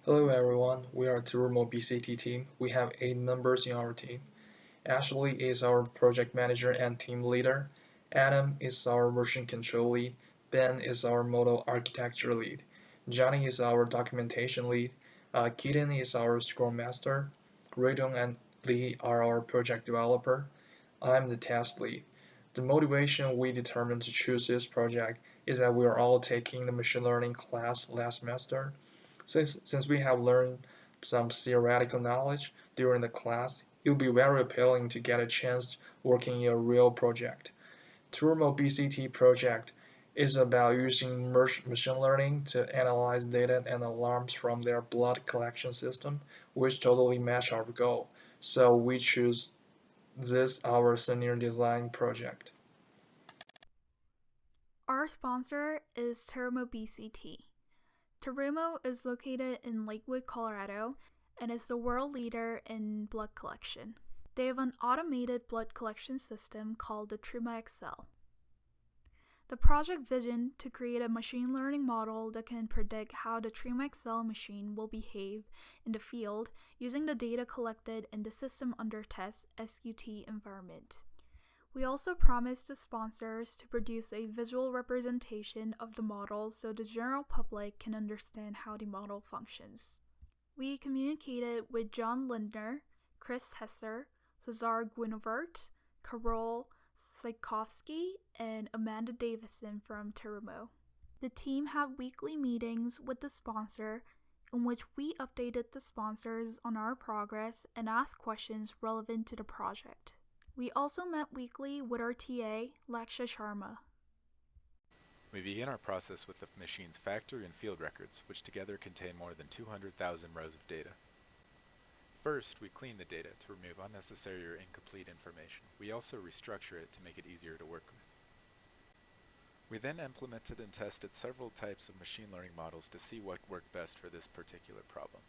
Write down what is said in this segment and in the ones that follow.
Hello everyone, we are Turumo BCT team. We have 8 members in our team. Ashley is our project manager and team leader. Adam is our version control lead. Ben is our model architecture lead. Johnny is our documentation lead. Keaton is our scrum master. Raydong and Lee are our project developer. I'm the test lead. The motivation we determined to choose this project is that we are all taking the machine learning class last semester. Since we have learned some theoretical knowledge during the class, it will be very appealing to get a chance working in a real project. Turmo BCT project is about using machine learning to analyze data and alarms from their blood collection system, which totally match our goal. So we choose this our senior design project. Our sponsor is Terumo BCT. Terumo is located in Lakewood, Colorado, and is the world leader in blood collection. They have an automated blood collection system called the Truma XL. The project vision to create a machine learning model that can predict how the Truma XL machine will behave in the field using the data collected in the system under test SQT environment. We also promised the sponsors to produce a visual representation of the model so the general public can understand how the model functions. We communicated with John Lindner, Chris Hesser, Cesar Guinevert, Karol Saikovsky, and Amanda Davison from Terumo. The team had weekly meetings with the sponsor in which we updated the sponsors on our progress and asked questions relevant to the project. We also met weekly with our TA, Laksha Sharma. We begin our process with the machine's factory and field records, which together contain more than 200,000 rows of data. First, we clean the data to remove unnecessary or incomplete information. We also restructure it to make it easier to work with. We then implemented and tested several types of machine learning models to see what worked best for this particular problem.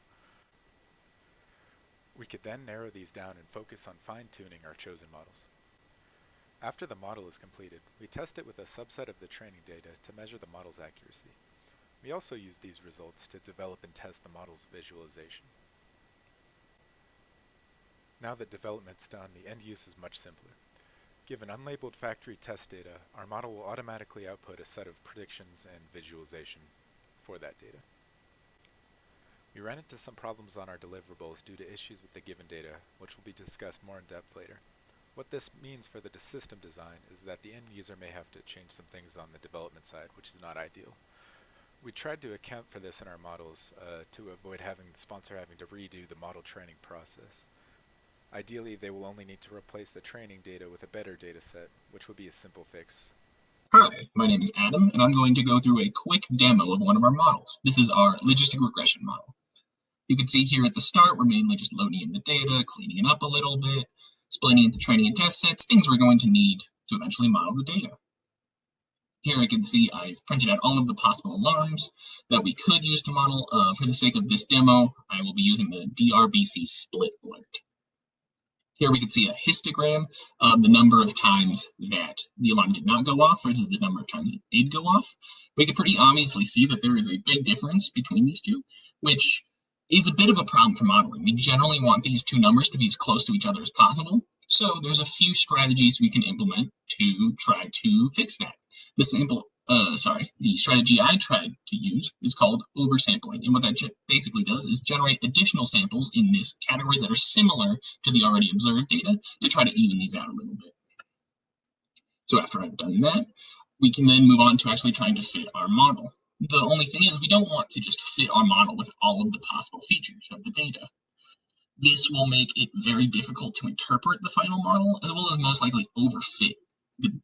We could then narrow these down and focus on fine-tuning our chosen models. After the model is completed, we test it with a subset of the training data to measure the model's accuracy. We also use these results to develop and test the model's visualization. Now that development's done, the end use is much simpler. Given unlabeled factory test data, our model will automatically output a set of predictions and visualization for that data. We ran into some problems on our deliverables due to issues with the given data, which will be discussed more in depth later. What this means for the system design is that the end user may have to change some things on the development side, which is not ideal. We tried to account for this in our models to avoid having the sponsor having to redo the model training process. Ideally, they will only need to replace the training data with a better data set, which would be a simple fix. Hi, my name is Adam, and I'm going to go through a quick demo of one of our models. This is our logistic regression model. You can see here at the start, we're mainly just loading in the data, cleaning it up a little bit, splitting into training and test sets, things we're going to need to eventually model the data. Here I can see I've printed out all of the possible alarms that we could use to model. For the sake of this demo, I will be using the DRBC split blurt. Here we can see a histogram of the number of times that the alarm did not go off versus the number of times it did go off. We can pretty obviously see that there is a big difference between these two, which is a bit of a problem for modeling. We generally want these two numbers to be as close to each other as possible. So there's a few strategies we can implement to try to fix that. The strategy I tried to use is called oversampling. And what that basically does is generate additional samples in this category that are similar to the already observed data to try to even these out a little bit. So after I've done that, we can then move on to actually trying to fit our model. The only thing is we don't want to just fit our model with all of the possible features of the data. This will make it very difficult to interpret the final model, as well as most likely overfit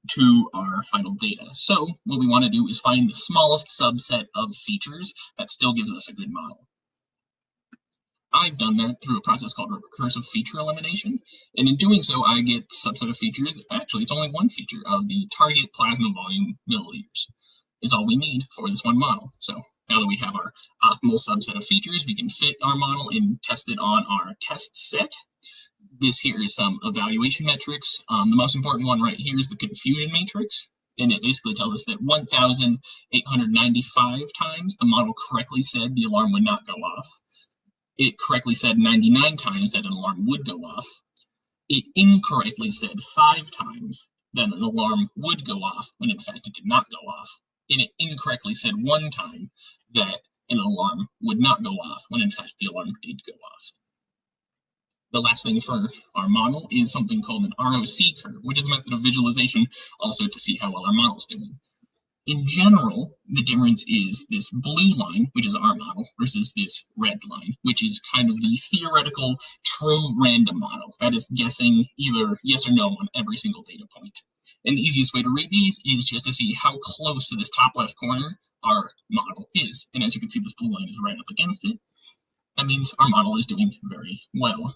to our final data. So what we want to do is find the smallest subset of features that still gives us a good model. I've done that through a process called recursive feature elimination, and in doing so I get the subset of features. Actually, it's only one feature of the target plasma volume milliliters is all we need for this one model. So now that we have our optimal subset of features, we can fit our model and test it on our test set. This here is some evaluation metrics. The most important one right here is the confusion matrix. And it basically tells us that 1,895 times the model correctly said the alarm would not go off. It correctly said 99 times that an alarm would go off. It incorrectly said 5 times that an alarm would go off when in fact it did not go off. And it incorrectly said 1 time that an alarm would not go off when in fact the alarm did go off. The last thing for our model is something called an ROC curve, which is a method of visualization also to see how well our model is doing. In general, the difference is this blue line, which is our model, versus this red line, which is kind of the theoretical true random model. That is guessing either yes or no on every single data point. And the easiest way to read these is just to see how close to this top left corner our model is. And as you can see, this blue line is right up against it. That means our model is doing very well.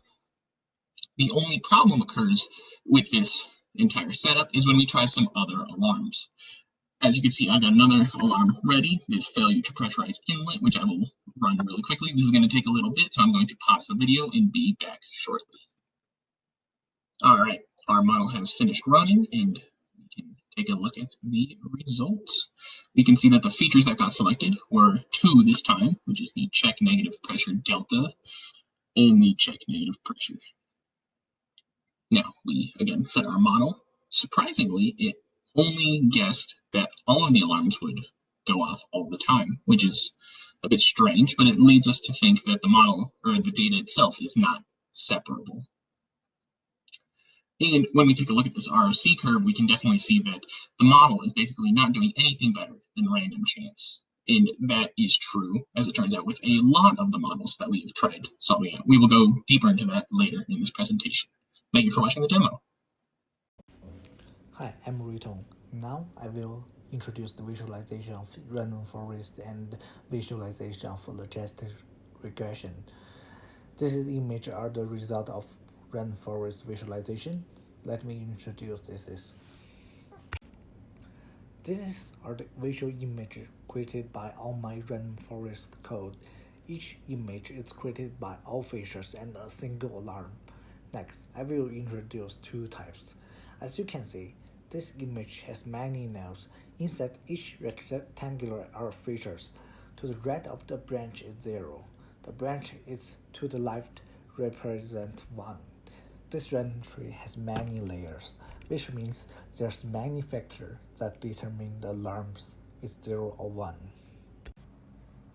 The only problem occurs with this entire setup is when we try some other alarms. As you can see, I've got another alarm ready, this failure to pressurize inlet, which I will run really quickly. This is going to take a little bit, so I'm going to pause the video and be back shortly. All right, our model has finished running, and we can take a look at the results. We can see that the features that got selected were 2 this time, which is the check negative pressure delta and the check negative pressure. Now, we again fed our model. Surprisingly, it only guessed that all of the alarms would go off all the time, which is a bit strange, but it leads us to think that the model or the data itself is not separable. And when we take a look at this ROC curve, we can definitely see that the model is basically not doing anything better than random chance. And that is true, as it turns out, with a lot of the models that we have tried solving out. We will go deeper into that later in this presentation. Thank you for watching the demo. Hi, I'm Riton. Now I will introduce the visualization of random forest and visualization of logistic regression. These images are the result of random forest visualization. Let me introduce this. These are the visual images created by all my random forest code. Each image is created by all features and a single alarm. Next, I will introduce 2 types. As you can see, this image has many nodes. Inside each rectangular are features. To the right of the branch is 0. The branch is to the left represent 1. This random tree has many layers, which means there's many factors that determine the alarms is 0 or 1.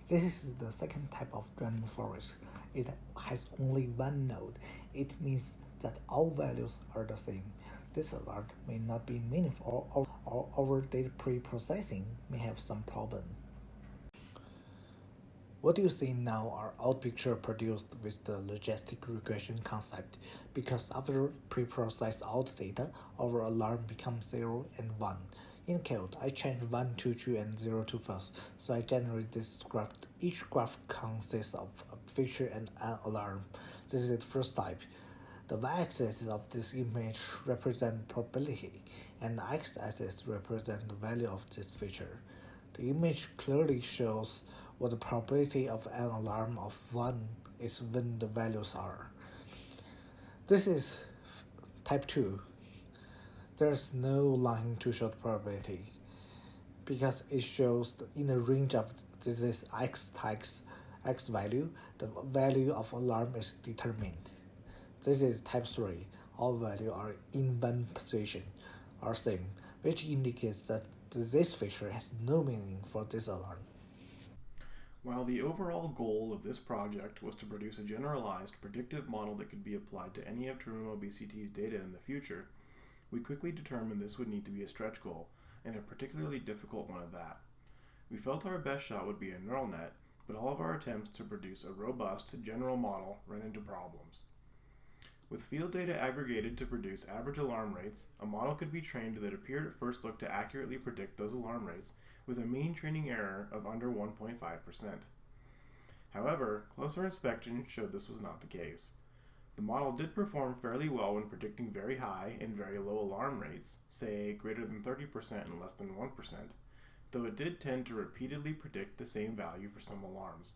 This is the second type of random forest. It has only 1 node. It means that all values are the same. This alert may not be meaningful, or our data pre-processing may have some problem. What you see now are all pictures produced with the logistic regression concept, because after pre-process all the data, our alarm becomes 0 and 1. In code, I change 1 to true and 0 to false, so I generate this graph. Each graph consists of a feature and an alarm. This is the first type. The y-axis of this image represents probability, and the x-axis represents the value of this feature. The image clearly shows what the probability of an alarm of 1 is when the values are. This is type 2. There's no line to show the probability, because it shows in the range of this x times x value, the value of alarm is determined. This is type 3. All values are in one position, are same, which indicates that this feature has no meaning for this alarm. While the overall goal of this project was to produce a generalized predictive model that could be applied to any of Terumo BCT's data in the future, we quickly determined this would need to be a stretch goal, and a particularly difficult one at that. We felt our best shot would be a neural net, but all of our attempts to produce a robust, general model ran into problems. With field data aggregated to produce average alarm rates, a model could be trained that appeared at first look to accurately predict those alarm rates with a mean training error of under 1.5%. However, closer inspection showed this was not the case. The model did perform fairly well when predicting very high and very low alarm rates, say greater than 30% and less than 1%, though it did tend to repeatedly predict the same value for some alarms.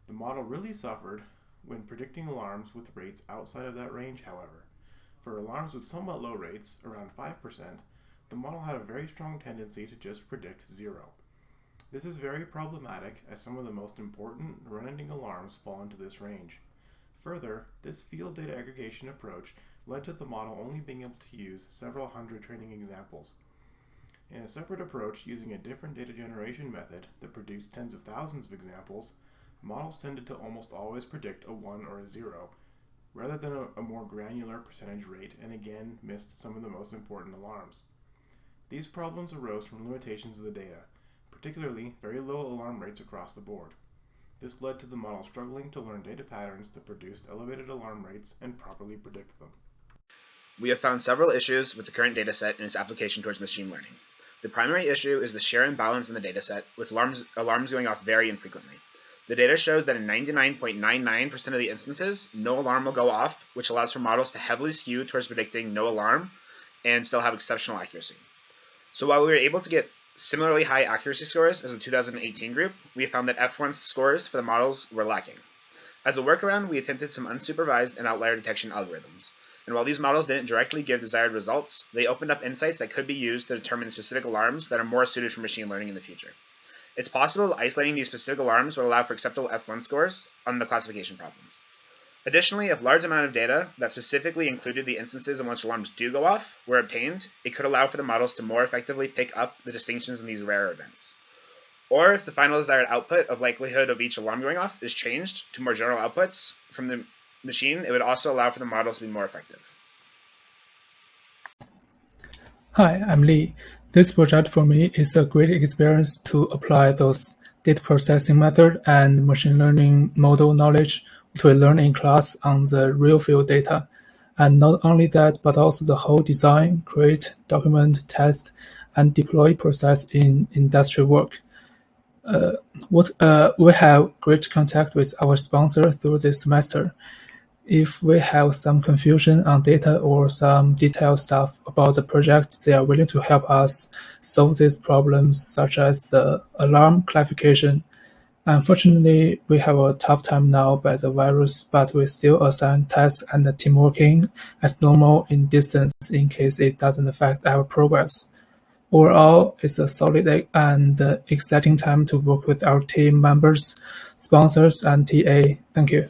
The model really suffered when predicting alarms with rates outside of that range, however. For alarms with somewhat low rates, around 5%, the model had a very strong tendency to just predict 0. This is very problematic as some of the most important run-ending alarms fall into this range. Further, this field data aggregation approach led to the model only being able to use several hundred training examples. In a separate approach using a different data generation method that produced tens of thousands of examples, models tended to almost always predict a 1 or a 0, rather than a more granular percentage rate, and again missed some of the most important alarms. These problems arose from limitations of the data, particularly very low alarm rates across the board. This led to the model struggling to learn data patterns that produced elevated alarm rates and properly predict them. We have found several issues with the current dataset and its application towards machine learning. The primary issue is the sheer imbalance in the dataset, with alarms going off very infrequently. The data shows that in 99.99% of the instances, no alarm will go off, which allows for models to heavily skew towards predicting no alarm and still have exceptional accuracy. So while we were able to get similarly high accuracy scores as the 2018 group, we found that F1 scores for the models were lacking. As a workaround, we attempted some unsupervised and outlier detection algorithms. And while these models didn't directly give desired results, they opened up insights that could be used to determine specific alarms that are more suited for machine learning in the future. It's possible that isolating these specific alarms will allow for acceptable F1 scores on the classification problems. Additionally, if a large amount of data that specifically included the instances in which alarms do go off were obtained, it could allow for the models to more effectively pick up the distinctions in these rare events. Or if the final desired output of likelihood of each alarm going off is changed to more general outputs from the machine, it would also allow for the models to be more effective. Hi, I'm Lee. This project for me is a great experience to apply those data processing method and machine learning model knowledge to learn in class on the real field data. And not only that, but also the whole design, create, document, test, and deploy process in industry work. We have great contact with our sponsor through this semester. If we have some confusion on data or some detailed stuff about the project, they are willing to help us solve these problems, such as alarm clarification. Unfortunately, we have a tough time now by the virus, but we still assign tasks and team working as normal in distance in case it doesn't affect our progress. Overall, it's a solid and exciting time to work with our team members, sponsors, and TA. Thank you.